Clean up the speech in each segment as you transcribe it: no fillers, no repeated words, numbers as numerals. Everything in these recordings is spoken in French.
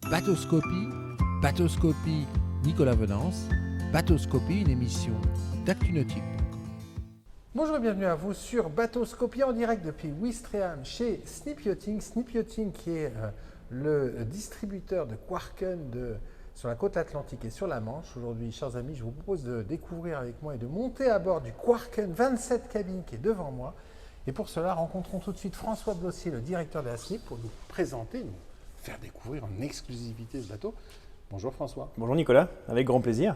Bateauscopie, Bateauscopie Nicolas Venance, Bateauscopie, une émission d'ActuNautique. Bonjour et bienvenue à vous sur Bateauscopie en direct depuis Ouistreham chez Snip Yachting. Snip Yachting qui est le distributeur de Quarken sur la côte atlantique et sur la Manche. Aujourd'hui, chers amis, je vous propose de découvrir avec moi et de monter à bord du Quarken 27 cabines qui est devant moi. Et pour cela, rencontrons tout de suite François Blossier, le directeur de la Snip, pour nous présenter, nous faire découvrir en exclusivité ce bateau. Bonjour François. Bonjour Nicolas, avec grand plaisir.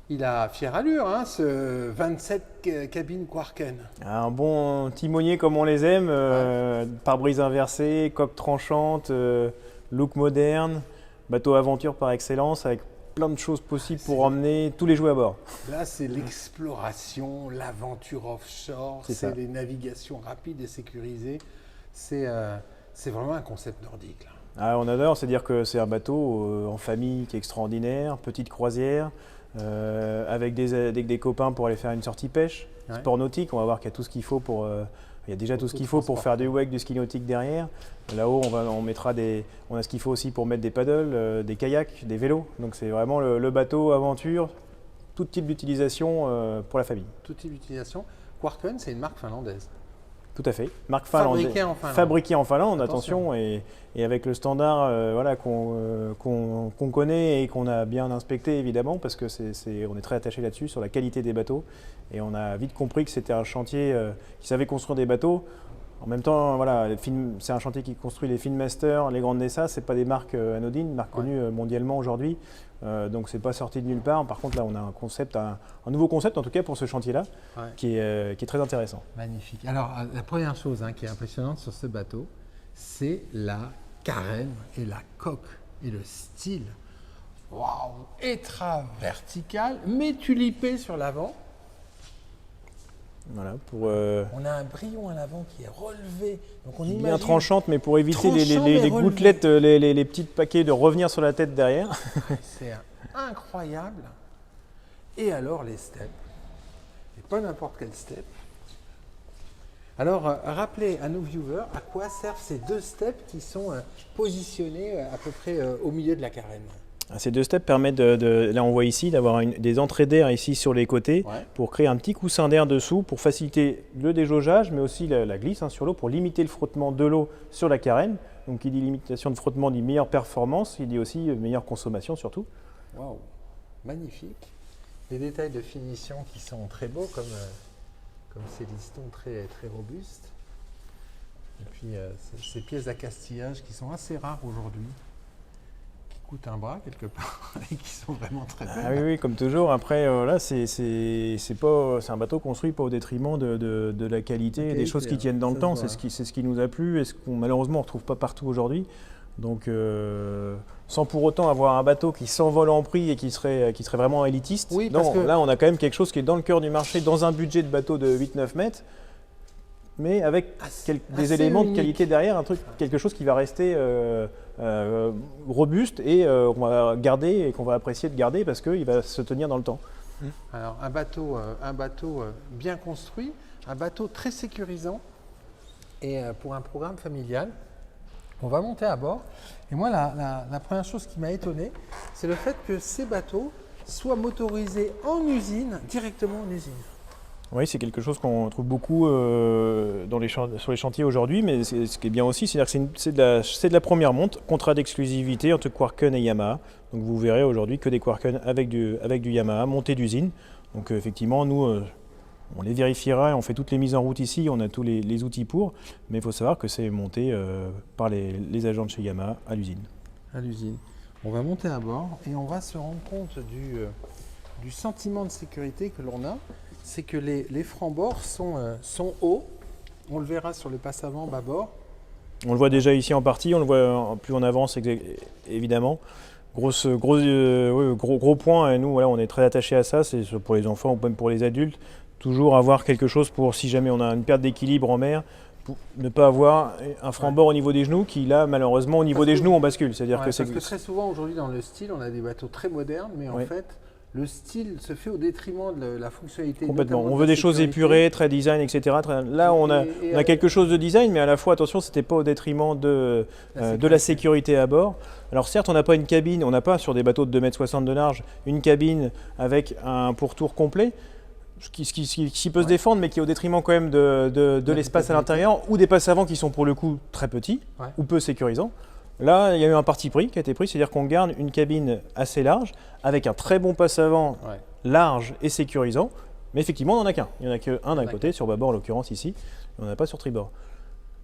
Il a fière allure, hein, ce 27 cabines Quarken. Un bon timonier comme on les aime, pare-brise inversé, coque tranchante, look moderne, bateau aventure par excellence, avec plein de choses possibles pour emmener tous les jouets à bord. Là, c'est l'exploration, l'aventure offshore, c'est les navigations rapides et sécurisées. C'est vraiment un concept nordique, là. Ah, on adore, c'est dire que c'est un bateau en famille qui est extraordinaire, petite croisière, avec des copains pour aller faire une sortie pêche, sport nautique. On va voir qu'il y a tout ce qu'il faut pour... il y a déjà tout ce qu'il faut pour faire du wake, du ski nautique derrière. Là-haut, on a ce qu'il faut aussi pour mettre des paddles, des kayaks, des vélos. Donc c'est vraiment le bateau aventure, tout type d'utilisation pour la famille. Tout type d'utilisation. Quarken, c'est une marque finlandaise. Tout à fait. Marque finlandaise. Fabriquée en Finlande, attention. Et avec le standard qu'on connaît et qu'on a bien inspecté évidemment, parce que on est très attaché là-dessus, sur la qualité des bateaux. Et on a vite compris que c'était un chantier qui savait construire des bateaux. En même temps, voilà, c'est un chantier qui construit les Finmaster, les Grandes Nessa, ce n'est pas des marques anodines, marques connues mondialement aujourd'hui. Donc ce n'est pas sorti de nulle part. Par contre, là, on a un nouveau concept, en tout cas pour ce chantier-là, qui est très intéressant. Magnifique. Alors, la première chose qui est impressionnante sur ce bateau, c'est la carène et la coque et le style. Waouh! Étrave vertical, mais tulipé sur l'avant. Voilà, on a un brillon à l'avant qui est relevé. Donc on imagine bien tranchante, mais pour éviter les gouttelettes, les petits paquets de revenir sur la tête derrière. C'est incroyable. Et alors les steps. Et pas n'importe quel step. Alors rappelez à nos viewers à quoi servent ces deux steps qui sont positionnés à peu près au milieu de la carène. Ces deux steps permettent, là on voit ici, d'avoir des entrées d'air ici sur les côtés pour créer un petit coussin d'air dessous pour faciliter le déjaugeage, mais aussi la glisse sur l'eau pour limiter le frottement de l'eau sur la carène. Donc qui dit limitation de frottement dit meilleure performance, il dit aussi meilleure consommation surtout. Waouh, magnifique. Les détails de finition qui sont très beaux comme ces listons très, très robustes. Et puis ces pièces d'accastillage qui sont assez rares aujourd'hui. Coûtent un bras quelque part et qui sont vraiment très belles. Ah oui, comme toujours. Après, là, c'est un bateau construit pas au détriment de la qualité et des choses qui tiennent dans le temps. C'est ce qui nous a plu et ce qu'on malheureusement ne retrouve pas partout aujourd'hui. Donc, sans pour autant avoir un bateau qui s'envole en prix et qui serait vraiment élitiste. Oui, là, on a quand même quelque chose qui est dans le cœur du marché, dans un budget de bateau de 8-9 mètres, mais avec des éléments de qualité derrière, quelque chose qui va rester robuste et qu'on va garder et qu'on va apprécier de garder parce qu'il va se tenir dans le temps. Alors un bateau bien construit, un bateau très sécurisant et pour un programme familial, on va monter à bord. Et moi, la première chose qui m'a étonné, c'est le fait que ces bateaux soient motorisés en usine, directement en usine. Oui, c'est quelque chose qu'on trouve beaucoup sur les chantiers aujourd'hui, mais ce qui est bien aussi, c'est-à-dire que c'est de la première monte, contrat d'exclusivité entre Quarken et Yamaha. Donc vous verrez aujourd'hui que des Quarken avec du Yamaha, montée d'usine. Donc effectivement, nous, on les vérifiera et on fait toutes les mises en route ici, on a tous les outils pour, mais il faut savoir que c'est monté par les agents de chez Yamaha à l'usine. À l'usine. On va monter à bord et on va se rendre compte du sentiment de sécurité que l'on a. C'est que les francs-bords sont hauts. On le verra sur le passe-avant bâbord. On le voit déjà ici en partie, on le voit plus on avance évidemment. Gros point, et nous voilà, on est très attachés à ça, c'est pour les enfants ou même pour les adultes. Toujours avoir quelque chose pour, si jamais on a une perte d'équilibre en mer, pour ne pas avoir un franc-bord au niveau des genoux qui là malheureusement au niveau des genoux on bascule. C'est-à-dire parce que très souvent aujourd'hui dans le style on a des bateaux très modernes, mais en fait le style se fait au détriment de la fonctionnalité. Complètement. On veut des choses épurées, très design, etc. Là, on a quelque chose de design, mais à la fois, attention, c'était pas au détriment de la sécurité à bord. Alors certes, on n'a pas une cabine, on n'a pas sur des bateaux de 2,60 m de large, une cabine avec un pourtour complet, ce qui peut se défendre, mais qui est au détriment quand même de l'espace à l'intérieur, ou des passes avant qui sont pour le coup très petits, ou peu sécurisants. Là, il y a eu un parti pris qui a été pris, c'est-à-dire qu'on garde une cabine assez large, avec un très bon passe avant large et sécurisant, mais effectivement, on n'en a qu'un. Il n'y en a qu'un d'un côté, sur bâbord en l'occurrence ici, et on n'en a pas sur tribord.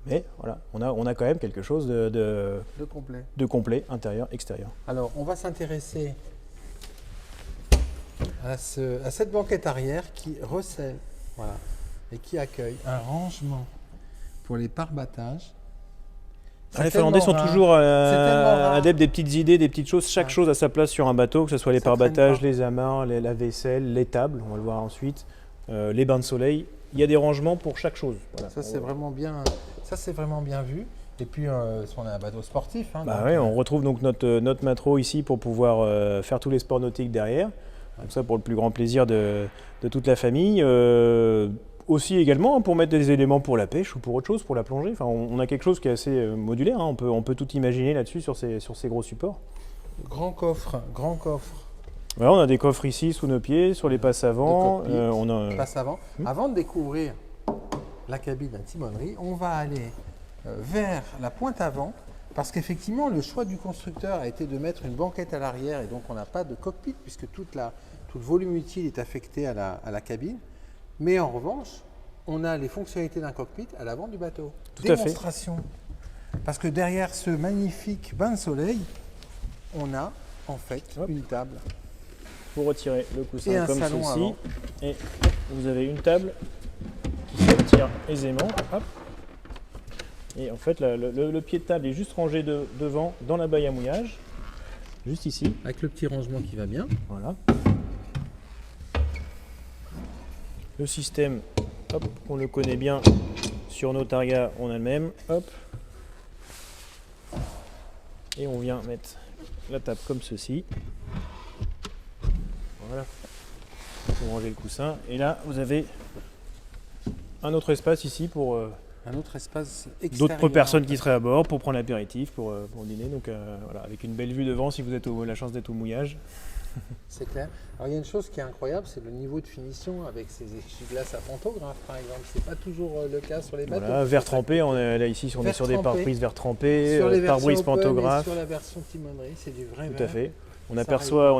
Mais voilà, on a quand même quelque chose de complet, intérieur, extérieur. Alors, on va s'intéresser à cette banquette arrière qui recèle et qui accueille un rangement pour les pare-battages. Les Finlandais sont toujours adeptes des petites idées, des petites choses. Chaque chose a sa place sur un bateau, que ce soit les pare-battages, les amarres, la vaisselle, les tables, on va le voir ensuite, les bains de soleil. Il y a des rangements pour chaque chose. Voilà. Ça, c'est vraiment bien vu. Et puis, on a un bateau sportif. On retrouve donc notre matelot ici pour pouvoir faire tous les sports nautiques derrière. Donc ça, pour le plus grand plaisir de toute la famille. Aussi également pour mettre des éléments pour la pêche ou pour autre chose, pour la plongée. Enfin, on a quelque chose qui est assez modulaire. On peut tout imaginer là-dessus sur ces gros supports. Grand coffre. Voilà, on a des coffres ici sous nos pieds, sur les passes avant. Passes avant. Avant de découvrir la cabine à timonerie, on va aller vers la pointe avant, parce qu'effectivement, le choix du constructeur a été de mettre une banquette à l'arrière, et donc on n'a pas de cockpit, puisque tout le volume utile est affecté à la cabine. Mais en revanche, on a les fonctionnalités d'un cockpit à l'avant du bateau. Démonstration. Parce que derrière ce magnifique bain de soleil, on a en fait une table. Pour retirer le coussin comme ceci. Et vous avez une table qui se retire aisément. Hop. Et en fait, le pied de table est juste rangé devant dans la baille à mouillage. Juste ici. Avec le petit rangement qui va bien. Voilà. Le système, on le connaît bien sur nos targas, on a le même. Hop. Et on vient mettre la table comme ceci. Voilà. Pour ranger le coussin. Et là, vous avez un autre espace ici pour un autre espace d'autres personnes qui seraient à bord pour prendre l'apéritif, pour dîner. Donc voilà, avec une belle vue devant si vous avez la chance d'être au mouillage. C'est clair. Alors il y a une chose qui est incroyable, c'est le niveau de finition avec ces essuie-glaces à pantographe par exemple. C'est pas toujours le cas sur les bateaux. Voilà, verre trempé, là ici on est sur des pare-brises verre trempé, pare-brise pantographe. Sur la version timonerie, c'est du vrai verre. Tout à fait. On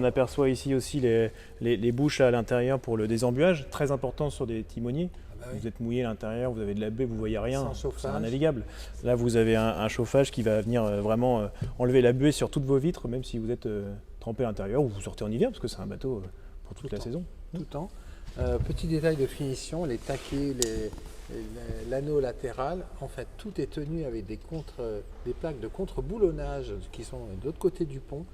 aperçoit ici aussi les bouches à l'intérieur pour le désembuage, très important sur des timoniers. Vous êtes mouillé à l'intérieur, vous avez de la baie, vous ne voyez rien, c'est navigable. Là, vous avez un chauffage qui va venir vraiment enlever la buée sur toutes vos vitres, même si vous êtes trempé à l'intérieur ou vous sortez en hiver, parce que c'est un bateau pour toute la saison. Tout le temps. Petit détail de finition, les taquets, l'anneau latéral, en fait, tout est tenu avec des plaques de contre-boulonnage qui sont de l'autre côté du pont.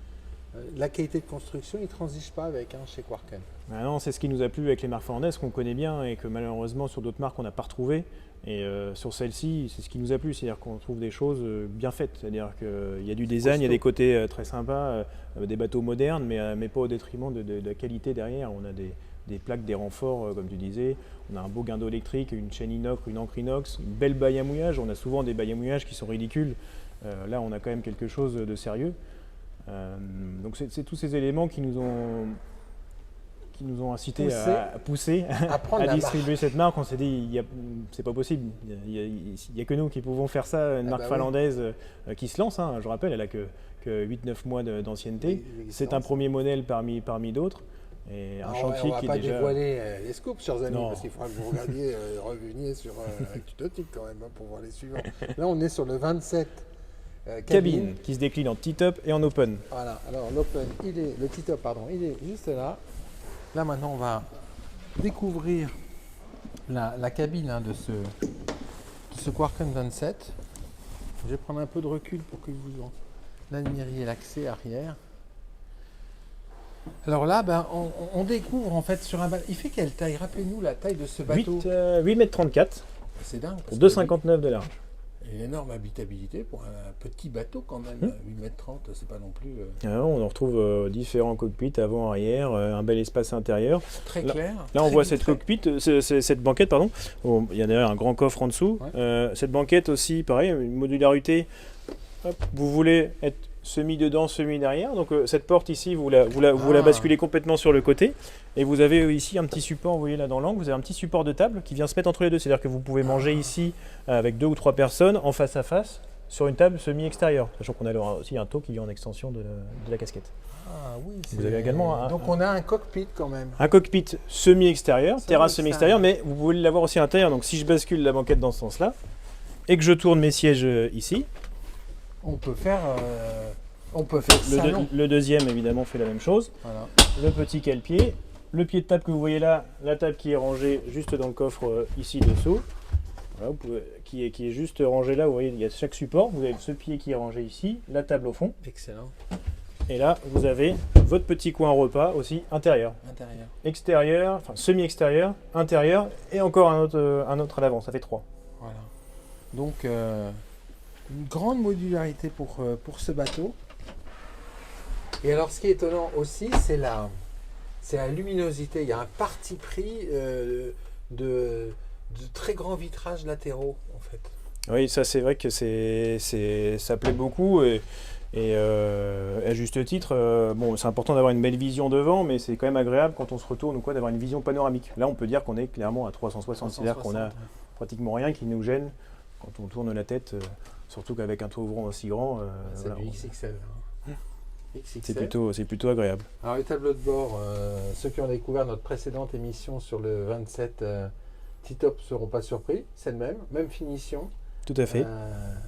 La qualité de construction, ils ne transigent pas avec chez Quarken. Ah non, c'est ce qui nous a plu avec les marques finlandaises qu'on connaît bien et que malheureusement sur d'autres marques on n'a pas retrouvé. Et sur celle-ci, c'est ce qui nous a plu, c'est-à-dire qu'on trouve des choses bien faites. C'est-à-dire qu'il y a du design, il y a des côtés très sympas, des bateaux modernes, mais pas au détriment de la qualité derrière. On a des plaques, des renforts, comme tu disais. On a un beau guindeau électrique, une chaîne inox, une ancre inox, une belle baille à mouillage. On a souvent des bailles à mouillage qui sont ridicules. Là, on a quand même quelque chose de sérieux. Donc c'est tous ces éléments qui nous ont incité à pousser, à distribuer cette marque. On s'est dit, c'est pas possible, il n'y a que nous qui pouvons faire ça, une marque finlandaise qui se lance, je rappelle, elle a que 8-9 mois d'ancienneté. C'est un premier modèle parmi d'autres. Et un chantier qui est déjà... On ne va pas dévoiler les scoops, chers amis, parce qu'il faudra que vous regardiez, reveniez sur ActuNautique quand même, pour voir les suivants. Là, on est sur le 27. Cabine qui se décline en T-top et en open. Voilà, alors le T-top, il est juste là. Là maintenant on va découvrir la cabine de ce Quarken 27. Je vais prendre un peu de recul pour que vous en admiriez l'accès arrière. Alors là, on découvre en fait sur un bateau. Il fait quelle taille? Rappelez-nous la taille de ce bateau. 8,34 m. C'est dingue. Pour 2,59 de large. Une énorme habitabilité pour un petit bateau quand même, 8,30 m, c'est pas non plus... On en retrouve différents cockpits, avant, arrière, un bel espace intérieur. Très clair. Là on voit cette cette banquette, pardon. Il y a d'ailleurs un grand coffre en dessous. Ouais. Cette banquette aussi, pareil, une modularité. Hop, vous voulez être semi-dedans, semi-derrière. Donc cette porte ici, vous la basculez complètement sur le côté. Et vous avez ici un petit support, vous voyez là dans l'angle, vous avez un petit support de table qui vient se mettre entre les deux. C'est-à-dire que vous pouvez manger ici avec 2 ou 3 personnes en face à face sur une table semi-extérieure. Sachant qu'on a aussi un taux qui vient en extension de la casquette. Ah oui, vous avez également donc on a un cockpit quand même. Un cockpit semi-extérieur, terrasse semi-extérieure, mais vous pouvez l'avoir aussi à l'intérieur. Donc si je bascule la banquette dans ce sens-là et que je tourne mes sièges ici, on peut faire le deuxième évidemment fait la même chose. Voilà. Le petit cale-pied, le pied de table que vous voyez là, la table qui est rangée juste dans le coffre ici dessous, voilà, qui est juste rangée là. Vous voyez, il y a chaque support. Vous avez ce pied qui est rangé ici, la table au fond. Excellent. Et là, vous avez votre petit coin repas aussi intérieur. Extérieur, enfin semi-extérieur, intérieur et encore un autre à l'avant. Ça fait 3. Voilà. Donc une grande modularité pour ce bateau. Et alors ce qui est étonnant aussi, c'est la luminosité. Il y a un parti pris de très grands vitrages latéraux en fait. Oui, ça c'est vrai que ça plaît beaucoup et à juste titre, c'est important d'avoir une belle vision devant, mais c'est quand même agréable quand on se retourne ou quoi d'avoir une vision panoramique. Là, on peut dire qu'on est clairement à 360, c'est-à-dire qu'on a pratiquement rien qui nous gêne quand on tourne la tête, surtout qu'avec un toit ouvrant aussi grand. C'est du XXL. C'est plutôt agréable. Alors les tableaux de bord, ceux qui ont découvert notre précédente émission sur le 27 T-Top ne seront pas surpris, c'est le même finition. Tout à fait.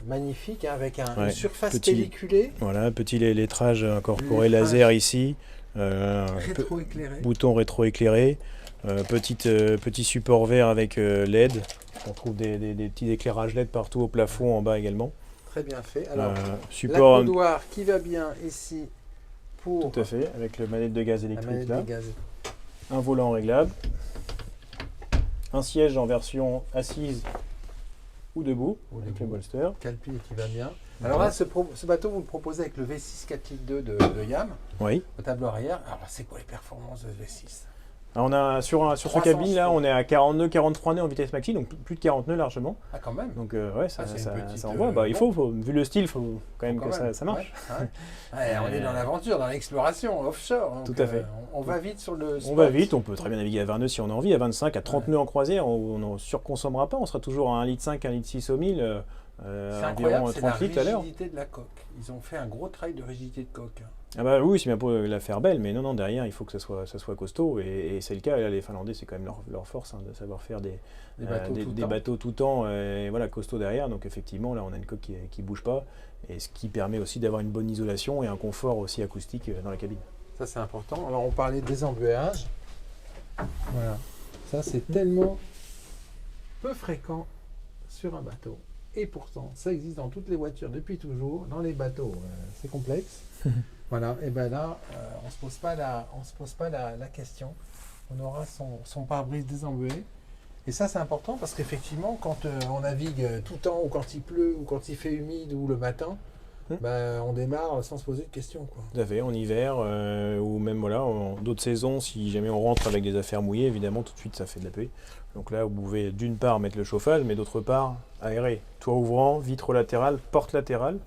Magnifique, hein, avec une surface pelliculée. Voilà, petit lettrage incorporé laser ici. Rétro-éclairé. Bouton rétro-éclairé. Petit support vert avec LED. On trouve des petits éclairages LED partout au plafond, en bas également. Très bien fait. Alors, support la coudoir qui va bien ici pour... Tout à fait, avec le manette de gaz électrique là. Un volant réglable. Un siège en version assise ou debout, avec le bolster. Cale-pied qui va bien. Alors là, ce bateau, vous le proposez avec le V6 4 litres 2 de Yam. Oui. Au tableau arrière. Alors c'est quoi les performances de ce V6 ? Alors on a sur sa cabine là, on est à 42-43 nœuds en vitesse maxi, donc plus de 40 nœuds largement. Ah quand même. Donc ça envoie. Il faut, vu le style, il faut quand même que ça marche. On est dans l'aventure, dans l'exploration offshore. Donc, tout à fait. On va vite sur le spot. On va vite, on peut très bien naviguer à 20 nœuds si on a envie, à 25, à 30 nœuds en croisière, on ne surconsommera pas, on sera toujours à 1,5 litre, 1,6 litre au 1000. C'est incroyable, c'est la rigidité de la coque. Ils ont fait un gros travail de rigidité de coque. Ah bah oui, c'est bien pour la faire belle, mais non, derrière, il faut que ça soit costaud, et c'est le cas. Là, les Finlandais, c'est quand même leur force de savoir faire des bateaux tout temps, et voilà, costaud derrière. Donc effectivement, là, on a une coque qui bouge pas, et ce qui permet aussi d'avoir une bonne isolation et un confort aussi acoustique dans la cabine. Ça, c'est important. Alors, on parlait des embuages. Voilà. Ça, c'est tellement peu fréquent sur un bateau. Et pourtant, ça existe dans toutes les voitures depuis toujours. Dans les bateaux, c'est complexe. Voilà, et bien là, on ne se pose pas la question. On aura son pare-brise désembué. Et ça, c'est important parce qu'effectivement, quand on navigue tout le temps, ou quand il pleut, ou quand il fait humide, ou le matin, on démarre sans se poser de questions. Tout à fait, en hiver, ou même en d'autres saisons, si jamais on rentre avec des affaires mouillées, évidemment, tout de suite, ça fait de la pluie. Donc là, vous pouvez d'une part mettre le chauffage, mais d'autre part, aérer. Toit ouvrant, vitre latérale, porte latérale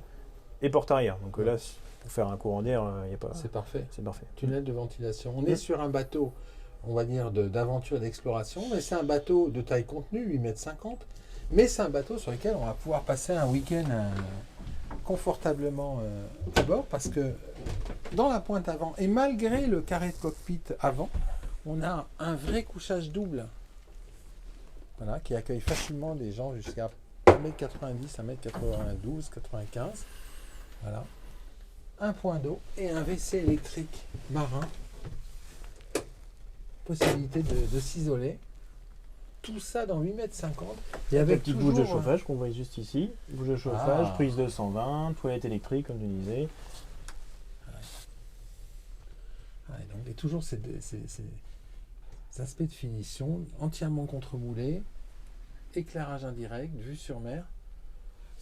et porte arrière. Donc là, pour faire un courant d'air, il n'y a pas... C'est parfait. C'est parfait. Tunnel de ventilation. On est sur un bateau, on va dire, d'aventure et d'exploration, mais c'est un bateau de taille contenue, 8,50 m, mais c'est un bateau sur lequel on va pouvoir passer un week-end confortablement à bord, parce que dans la pointe avant, et malgré le carré de cockpit avant, on a un vrai couchage double. Voilà, qui accueille facilement des gens jusqu'à 1,90 m, 1,92 m, 95. Voilà. Un point d'eau et un WC électrique marin. Possibilité de s'isoler. Tout ça dans 8,50 m. Et avec une petite bouche de chauffage qu'on voit juste ici. Bouche de chauffage, prise de 120, toilette électrique, comme je disais. Et toujours ces aspects de finition entièrement contremoulés, éclairage indirect, vue sur mer.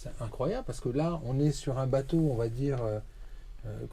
C'est incroyable parce que là, on est sur un bateau, on va dire,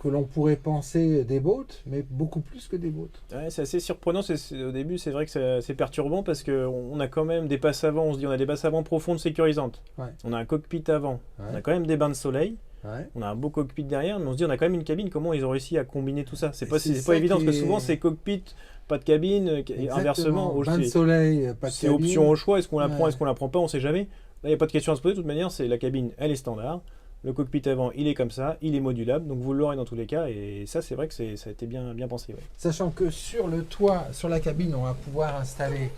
que l'on pourrait penser des boats, mais beaucoup plus que des boats. Ouais, c'est assez surprenant. Au début, c'est vrai que c'est perturbant parce qu'on a quand même des passes avant. On se dit on a des passes avant profondes sécurisantes. Ouais. On a un cockpit avant. On a quand même des bains de soleil. Ouais. On a un beau cockpit derrière, mais on se dit on a quand même une cabine. Comment ils ont réussi à combiner tout ça? C'est pas évident parce que souvent c'est cockpit, pas de cabine, inversement. Bain de soleil, pas de cabine. C'est option au choix. Est-ce qu'on la prend, Ouais. est-ce qu'on la prend pas? On sait jamais. Là, il n'y a pas de question à se poser. De toute manière, c'est la cabine, elle est standard. Le cockpit avant, il est comme ça, il est modulable, donc vous l'aurez dans tous les cas. Et ça, c'est vrai que ça a été bien pensé. Ouais. Sachant que sur le toit, sur la cabine, on va pouvoir installer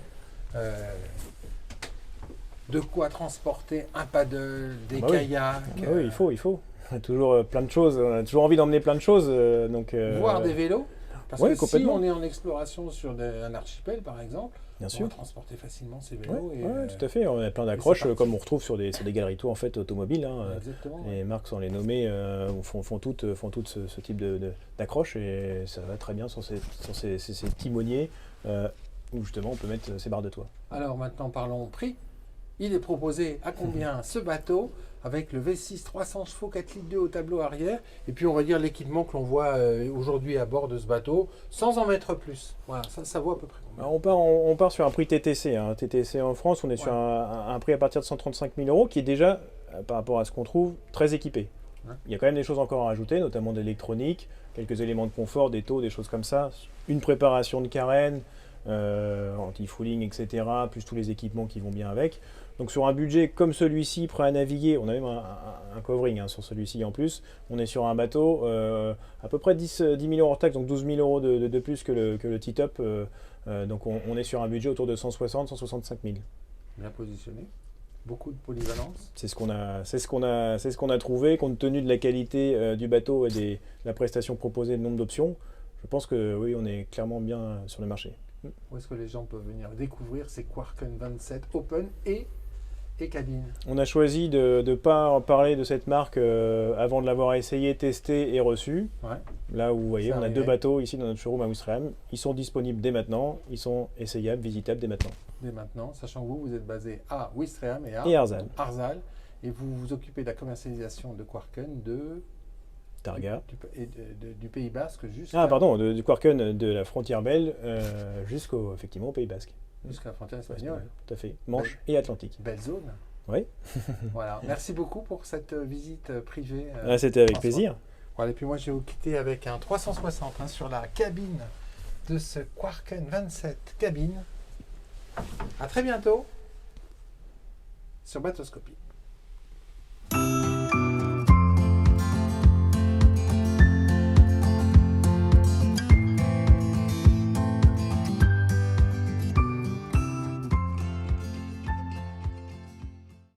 de quoi transporter un paddle, des kayaks. Oui, il faut. On a toujours plein de choses. On a toujours envie d'emmener plein de choses. Voire des vélos. Parce que si complètement. on est en exploration sur un archipel, par exemple, Bien on sûr. va transporter facilement ces vélos. Oui, tout à fait. On a plein d'accroches, comme on retrouve sur des galeries tours en fait, automobiles. Exactement. Les marques, sans les nommer, font toutes ce type d'accroches et ça va très bien sur ces timoniers où justement on peut mettre ces barres de toit. Alors maintenant, parlons prix. Il est proposé à combien ce bateau avec le V6 300 chevaux 4 litres 2 au tableau arrière et puis on va dire l'équipement que l'on voit aujourd'hui à bord de ce bateau sans en mettre plus. Voilà, ça vaut à peu près combien? On part sur un prix TTC. TTC en France, on est sur un prix à partir de 135 000 € qui est déjà, par rapport à ce qu'on trouve, très équipé. Ouais. Il y a quand même des choses encore à ajouter, notamment de l'électronique, quelques éléments de confort, des taux, des choses comme ça, une préparation de carène, anti-fouling, etc., plus tous les équipements qui vont bien avec. Donc sur un budget comme celui-ci, prêt à naviguer, on a même un covering sur celui-ci en plus, on est sur un bateau à peu près 10 000 € hors taxe, donc 12 000 € de plus que le T-Top, donc on est sur un budget autour de 160-165 000. Bien positionné, beaucoup de polyvalence. C'est ce qu'on a trouvé, compte tenu de la qualité du bateau et de la prestation proposée, le nombre d'options. Je pense que oui, on est clairement bien sur le marché. Où est-ce que les gens peuvent venir découvrir ces Quarken 27 Open et cabine? On a choisi de ne pas parler de cette marque avant de l'avoir essayé, testé et reçu. Ouais. Là où vous voyez, on a 2 bateaux ici dans notre showroom à Ouistreham. Ils sont disponibles dès maintenant, ils sont essayables, visitables dès maintenant. Dès maintenant, sachant que vous êtes basé à Ouistreham et Arzal. Et vous vous occupez de la commercialisation de Quarken de Targa. Du Pays Basque jusqu'à... Ah pardon, du Quarken de la frontière belge jusqu'au Pays Basque. Jusqu'à la frontière espagnole. Tout à fait. Manche et Atlantique. Belle zone. Oui. Voilà. Merci beaucoup pour cette visite privée. C'était avec plaisir. Voilà. Et puis moi, je vais vous quitter avec un 360 sur la cabine de ce Quarken 27 cabine. À très bientôt sur Bateauscopie.